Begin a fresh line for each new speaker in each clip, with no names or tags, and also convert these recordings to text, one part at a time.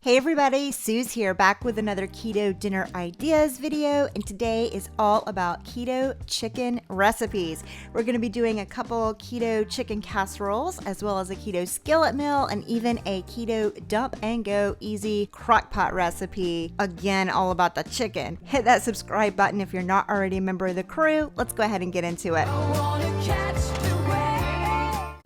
Hey everybody, Suz here, back with another keto dinner ideas video, and today is all about keto chicken recipes. We're going to be doing a couple keto chicken casseroles, as well as a keto skillet meal, and even a keto dump and go easy crockpot recipe. Again, all about the chicken. Hit that subscribe button if you're not already a member of the crew. Let's go ahead and get into it.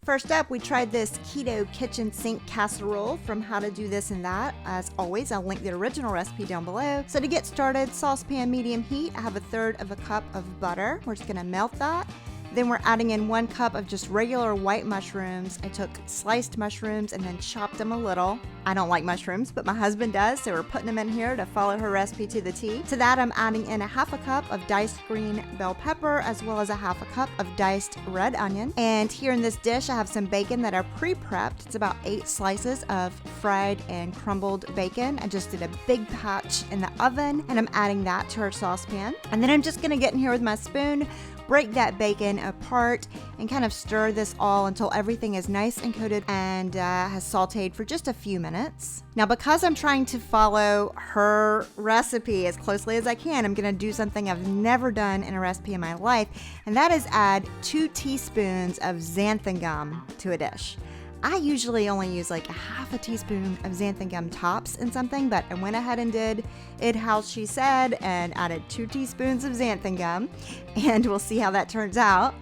First up, we tried this keto kitchen sink casserole from How to Do This and That. As always, I'll link the original recipe down below. So to get started, saucepan medium heat. I have 1/3 of a cup of butter. We're just gonna melt that. Then we're adding in 1 cup of just regular white mushrooms. I took sliced mushrooms and then chopped them a little. I don't like mushrooms, but my husband does, so we're putting them in here to follow her recipe to the T. To that, I'm adding in 1/2 cup of diced green bell pepper, as well as 1/2 cup of diced red onion. And here in this dish, I have some bacon that I pre-prepped. It's about 8 slices of fried and crumbled bacon. I just did a big batch in the oven, and I'm adding that to our saucepan. And then I'm just gonna get in here with my spoon, break that bacon apart, and kind of stir this all until everything is nice and coated and has sauteed for just a few minutes. Now, because I'm trying to follow her recipe as closely as I can, I'm gonna do something I've never done in a recipe in my life, and that is add 2 teaspoons of xanthan gum to a dish. I usually only use like 1/2 teaspoon of xanthan gum tops in something, but I went ahead and did it how she said and added 2 teaspoons of xanthan gum, and we'll see how that turns out.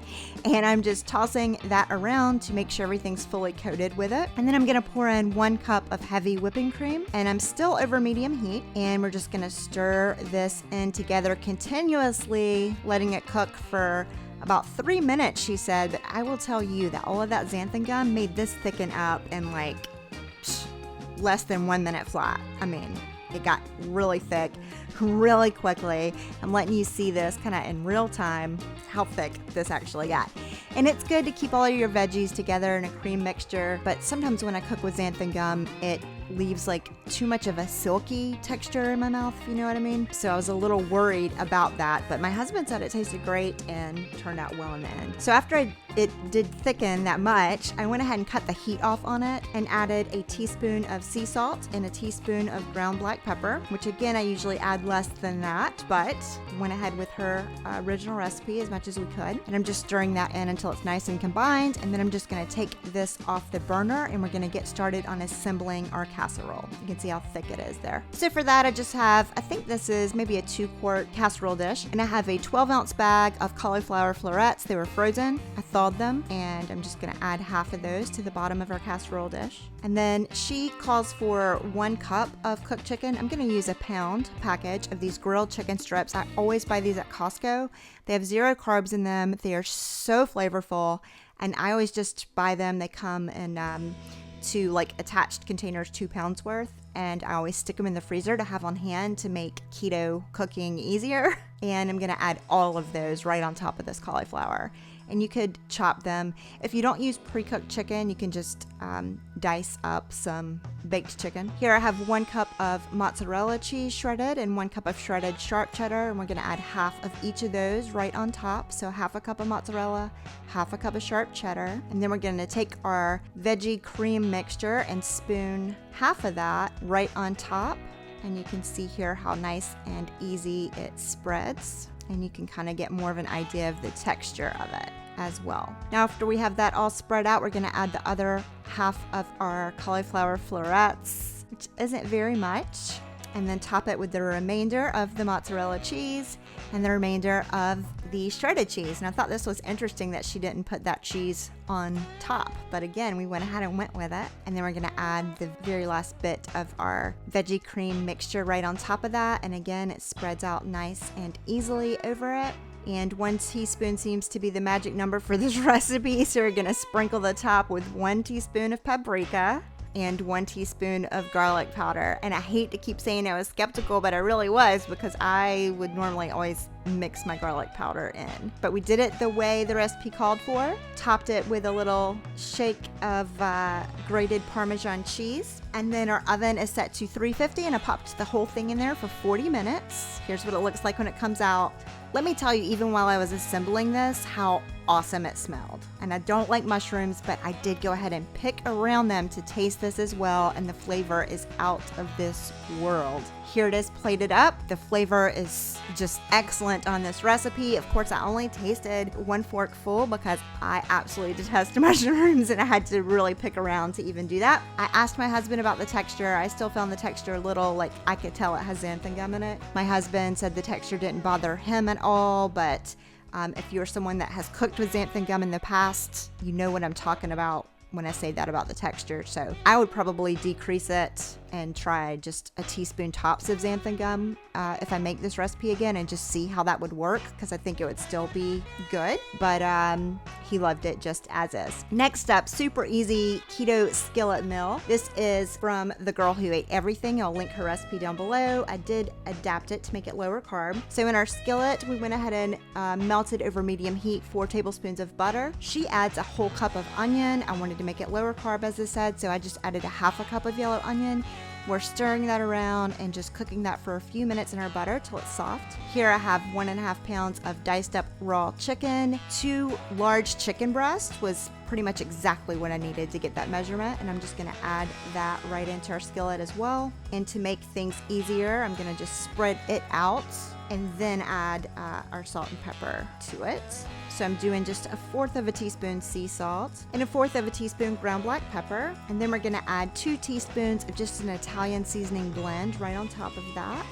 And I'm just tossing that around to make sure everything's fully coated with it. And then I'm gonna pour in 1 cup of heavy whipping cream, and I'm still over medium heat, and we're just gonna stir this in together continuously, letting it cook for about 3 minutes, she said, but I will tell you that all of that xanthan gum made this thicken up in like less than 1 minute flat. I mean, it got really thick really quickly. I'm letting you see this kind of in real time, how thick this actually got. And it's good to keep all of your veggies together in a cream mixture, but sometimes when I cook with xanthan gum, it leaves like too much of a silky texture in my mouth, if you know what I mean. So I was a little worried about that, but my husband said it tasted great and turned out well in the end. So after it did thicken that much, I went ahead and cut the heat off on it and added a teaspoon of sea salt and a teaspoon of ground black pepper, which again, I usually add less than that, but went ahead with her original recipe as much as we could. And I'm just stirring that in until it's nice and combined. And then I'm just gonna take this off the burner and we're gonna get started on assembling our casserole. You can see how thick it is there. So for that, I just have, I think this is maybe a 2-quart casserole dish, and I have a 12-ounce bag of cauliflower florets. They were frozen. I thawed them, and I'm just gonna add 1/2 of those to the bottom of our casserole dish. And then she calls for 1 cup of cooked chicken. I'm gonna use a pound package of these grilled chicken strips. I always buy these at Costco. They have 0 carbs in them. They are so flavorful, and I always just buy them. They come in to like attached containers, 2 pounds worth, and I always stick them in the freezer to have on hand to make keto cooking easier. And I'm gonna add all of those right on top of this cauliflower. And you could chop them. If you don't use pre-cooked chicken, you can just dice up some baked chicken. Here I have 1 cup of mozzarella cheese shredded and 1 cup of shredded sharp cheddar, and we're gonna add 1/2 of each of those right on top. So 1/2 cup of mozzarella, 1/2 cup of sharp cheddar, and then we're gonna take our veggie cream mixture and spoon 1/2 of that right on top. And you can see here how nice and easy it spreads. And you can kind of get more of an idea of the texture of it as well. Now, after we have that all spread out, we're gonna add the other 1/2 of our cauliflower florets, which isn't very much, and then top it with the remainder of the mozzarella cheese and the remainder of the shredded cheese. And I thought this was interesting that she didn't put that cheese on top, but again, we went ahead and went with it. And then we're gonna add the very last bit of our veggie cream mixture right on top of that, and again, it spreads out nice and easily over it. And 1 teaspoon seems to be the magic number for this recipe, so we're gonna sprinkle the top with 1 teaspoon of paprika and 1 teaspoon of garlic powder. And I hate to keep saying I was skeptical, but I really was, because I would normally always mix my garlic powder in. But we did it the way the recipe called for. Topped it with a little shake of grated Parmesan cheese. And then our oven is set to 350 and I popped the whole thing in there for 40 minutes. Here's what it looks like when it comes out. Let me tell you, even while I was assembling this, how awesome it smelled. And I don't like mushrooms, but I did go ahead and pick around them to taste this as well, and the flavor is out of this world. Here it is plated up. The flavor is just excellent on this recipe. Of course, I only tasted 1 fork full because I absolutely detest mushrooms and I had to really pick around to even do that. I asked my husband about the texture. I still found the texture a little, like, I could tell it has xanthan gum in it. My husband said the texture didn't bother him at all, but if you're someone that has cooked with xanthan gum in the past, you know what I'm talking about when I say that about the texture. So I would probably decrease it and try just a teaspoon tops of xanthan gum if I make this recipe again, and just see how that would work, because I think it would still be good. But he loved it just as is. Next up, super easy keto skillet meal. This is from the girl who ate everything. I'll link her recipe down below. I did adapt it to make it lower carb. So in our skillet, we went ahead and melted over medium heat 4 tablespoons of butter. She adds a whole cup of onion. I wanted to make it lower carb, as I said, so I just added a half a cup of yellow onion. We're stirring that around and just cooking that for a few minutes in our butter till it's soft. Here I have 1.5 pounds of diced up raw chicken. 2 large chicken breasts was pretty much exactly what I needed to get that measurement, and I'm just gonna add that right into our skillet as well. And to make things easier, I'm gonna just spread it out and then add our salt and pepper to it. So I'm doing just 1/4 teaspoon sea salt and 1/4 teaspoon ground black pepper. And then we're gonna add 2 teaspoons of just an Italian seasoning blend right on top of that.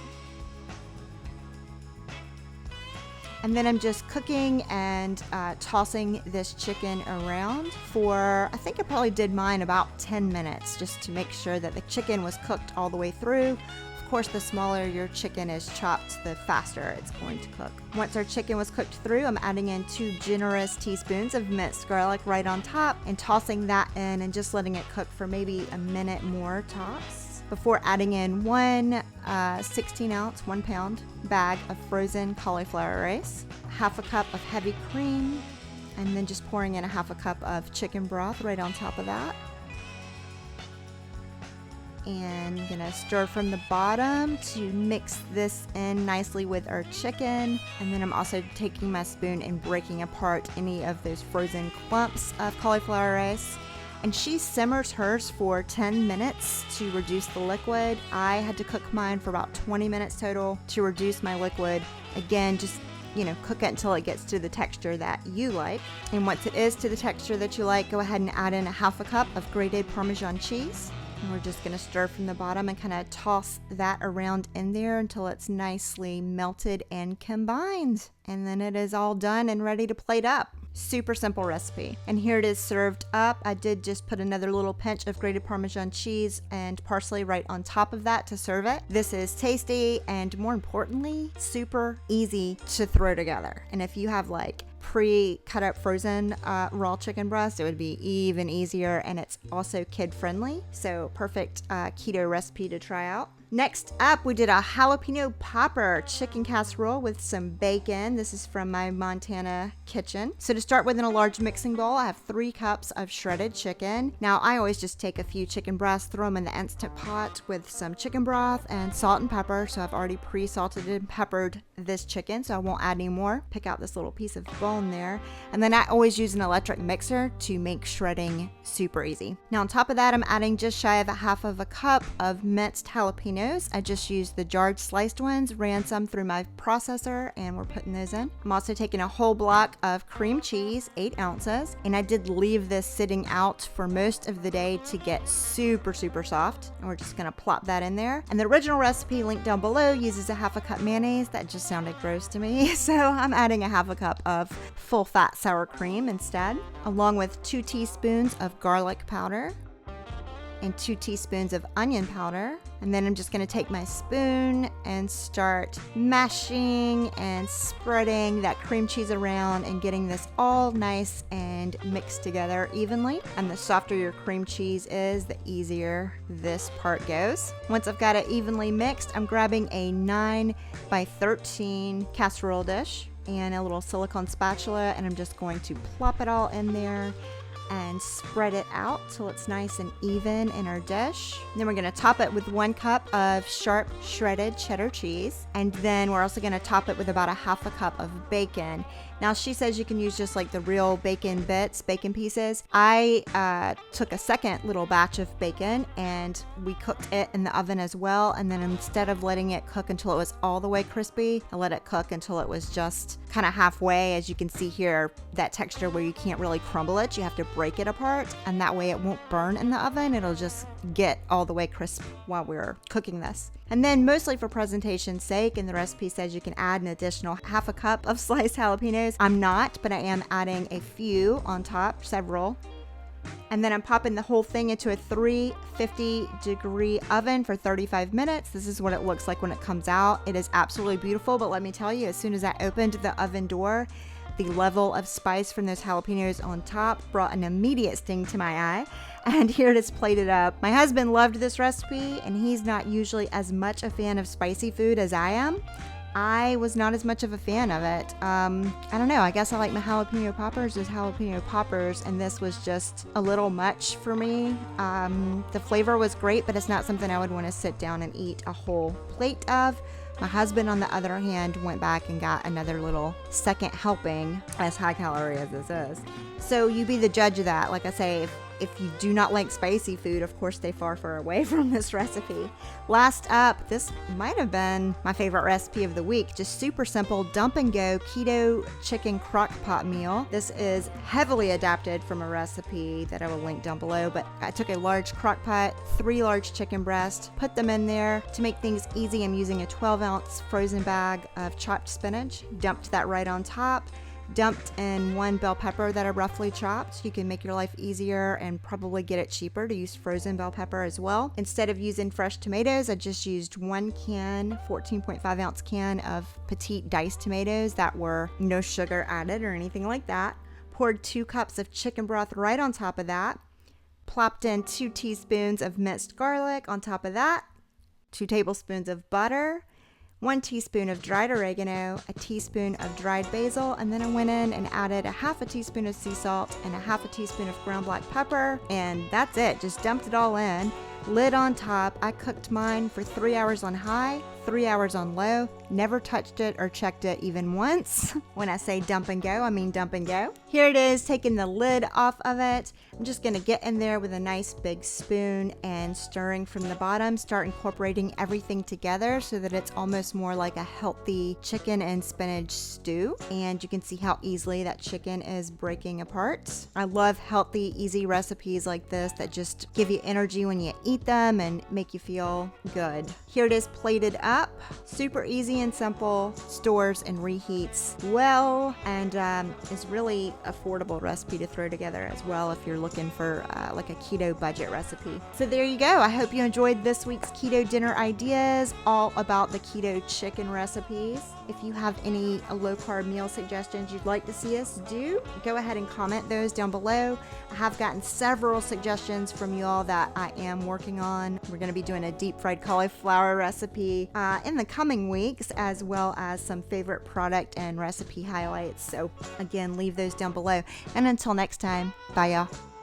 And then I'm just cooking and tossing this chicken around for, I think I probably did mine about 10 minutes, just to make sure that the chicken was cooked all the way through. Of course, the smaller your chicken is chopped, the faster it's going to cook. Once our chicken was cooked through, I'm adding in 2 generous teaspoons of minced garlic right on top and tossing that in and just letting it cook for maybe a minute more tops, before adding in 1 16-ounce, 1 pound bag of frozen cauliflower rice, 1/2 cup of heavy cream, and then just pouring in 1/2 cup of chicken broth right on top of that. And I'm gonna stir from the bottom to mix this in nicely with our chicken. And then I'm also taking my spoon and breaking apart any of those frozen clumps of cauliflower rice. And she simmers hers for 10 minutes to reduce the liquid. I had to cook mine for about 20 minutes total to reduce my liquid. Again, just cook it until it gets to the texture that you like. And once it is to the texture that you like, go ahead and add in 1/2 cup of grated Parmesan cheese. And we're just gonna stir from the bottom and kind of toss that around in there until it's nicely melted and combined. And then it is all done and ready to plate up. Super simple recipe. And here it is served up. I did just put another little pinch of grated Parmesan cheese and parsley right on top of that to serve it. This is tasty and, more importantly, super easy to throw together. And if you have like pre-cut up frozen raw chicken breast, it would be even easier, and it's also kid friendly. So perfect keto recipe to try out. Next up, we did a jalapeno popper chicken casserole with some bacon. This is from my Montana kitchen. So to start with, in a large mixing bowl, I have 3 cups of shredded chicken. Now, I always just take a few chicken breasts, throw them in the Instant Pot with some chicken broth and salt and pepper. So I've already pre-salted and peppered this chicken, so I won't add any more. Pick out this little piece of bone there. And then I always use an electric mixer to make shredding super easy. Now, on top of that, I'm adding just shy of 1/2 cup of minced jalapenos. I just used the jarred sliced ones, ran some through my processor, and we're putting those in. I'm also taking a whole block of cream cheese, 8 ounces, and I did leave this sitting out for most of the day to get super, super soft. And we're just gonna plop that in there. And the original recipe linked down below uses 1/2 cup mayonnaise. That just sounded gross to me. So I'm adding 1/2 cup of full fat sour cream instead, along with 2 teaspoons of garlic powder and 2 teaspoons of onion powder. And then I'm just gonna take my spoon and start mashing and spreading that cream cheese around and getting this all nice and mixed together evenly. And the softer your cream cheese is, the easier this part goes. Once I've got it evenly mixed, I'm grabbing a 9 by 13 casserole dish and a little silicone spatula, and I'm just going to plop it all in there and spread it out till it's nice and even in our dish. Then we're gonna top it with 1 cup of sharp shredded cheddar cheese, and then we're also gonna top it with about a 1/2 cup of bacon. Now she says you can use just like the real bacon bits, bacon pieces. I took a second little batch of bacon and we cooked it in the oven as well, and then instead of letting it cook until it was all the way crispy, I let it cook until it was just kind of halfway. As you can see here, that texture where you can't really crumble it, you have to break it apart, and that way it won't burn in the oven. It'll just get all the way crisp while we're cooking this. And then mostly for presentation's sake, and the recipe says you can add an additional 1/2 cup of sliced jalapenos. I'm not, but I am adding a few on top, several. And then I'm popping the whole thing into a 350-degree oven for 35 minutes. This is what it looks like when it comes out. It is absolutely beautiful, but let me tell you, as soon as I opened the oven door, the level of spice from those jalapenos on top brought an immediate sting to my eye. And here it is plated up. My husband loved this recipe, and he's not usually as much a fan of spicy food as I am. I was not as much of a fan of it. I don't know, I guess I like my jalapeno poppers as jalapeno poppers, and this was just a little much for me. The flavor was great, but it's not something I would want to sit down and eat a whole plate of. My husband, on the other hand, went back and got another little second helping, as high calorie as this is. So you be the judge of that. Like I say, if you do not like spicy food, of course, stay far away from this recipe. Last up, this might have been my favorite recipe of the week. Just super simple, dump and go keto chicken crock pot meal. This is heavily adapted from a recipe that I will link down below, but I took a large crock pot, 3 large chicken breasts, put them in there. To make things easy, I'm using a 12-ounce frozen bag of chopped spinach, dumped that right on top. Dumped in 1 bell pepper that I roughly chopped. You can make your life easier and probably get it cheaper to use frozen bell pepper as well. Instead of using fresh tomatoes, I just used 1 can, 14.5 ounce can of petite diced tomatoes that were no sugar added or anything like that. Poured 2 cups of chicken broth right on top of that. Plopped in 2 teaspoons of minced garlic on top of that. 2 tablespoons of butter. 1 teaspoon of dried oregano, a teaspoon of dried basil, and then I went in and added a 1/2 teaspoon of sea salt and a 1/2 teaspoon of ground black pepper, and that's it. Just dumped it all in. Lid on top. I cooked mine for 3 hours on high, 3 hours on low. Never touched it or checked it even once. When I say dump and go, I mean dump and go. Here it is, taking the lid off of it. I'm just gonna get in there with a nice big spoon and stirring from the bottom, start incorporating everything together so that it's almost more like a healthy chicken and spinach stew. And you can see how easily that chicken is breaking apart. I love healthy, easy recipes like this that just give you energy when you eat them and make you feel good. Here it is plated up. Super easy and simple, stores and reheats well, and is really affordable recipe to throw together as well if you're looking for like a keto budget recipe. So there you go. I hope you enjoyed this week's keto dinner ideas, all about the keto chicken recipes. If you have any low carb meal suggestions you'd like to see us do, go ahead and comment those down below. I have gotten several suggestions from you all that I am working on. We're going to be doing a deep fried cauliflower recipe in the coming weeks, as well as some favorite product and recipe highlights. So again, leave those down below. And until next time, bye y'all.